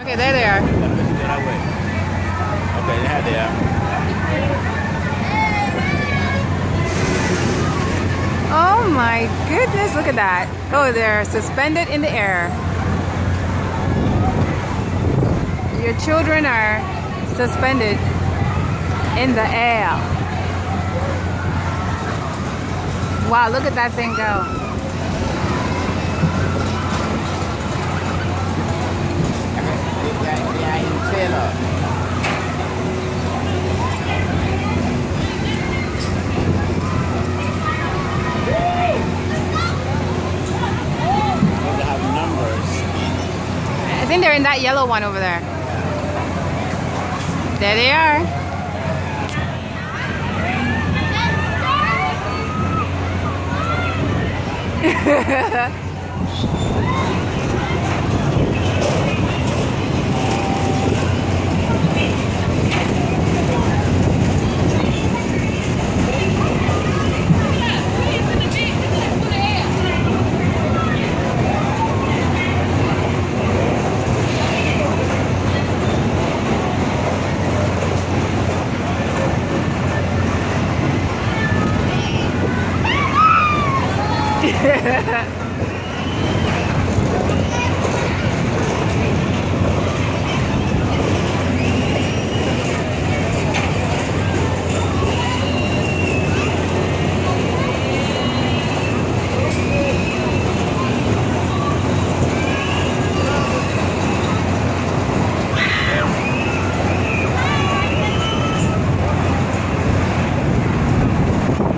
Okay, there they are. Okay, there they are. Oh my goodness, look at that. Oh, they're suspended in the air. Your children are suspended in the air. Wow, look at that thing go. I think they're in that yellow one over there. There they are.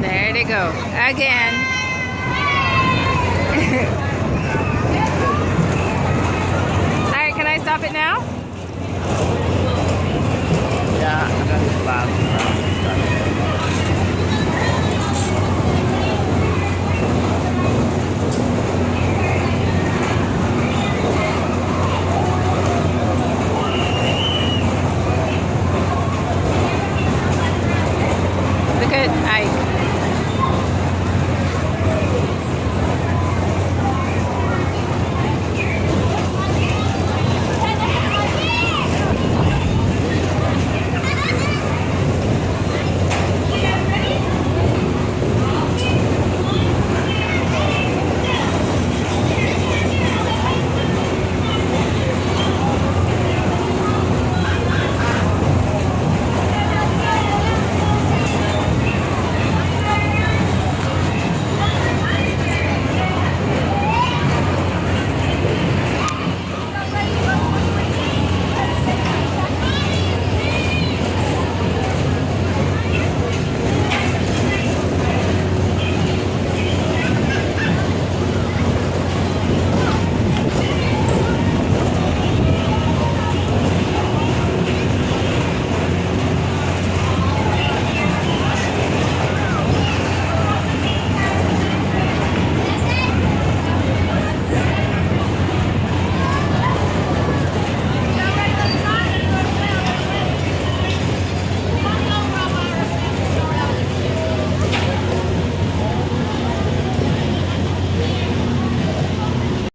There they go again. Alright, can I stop it now? Yeah, I got this last round.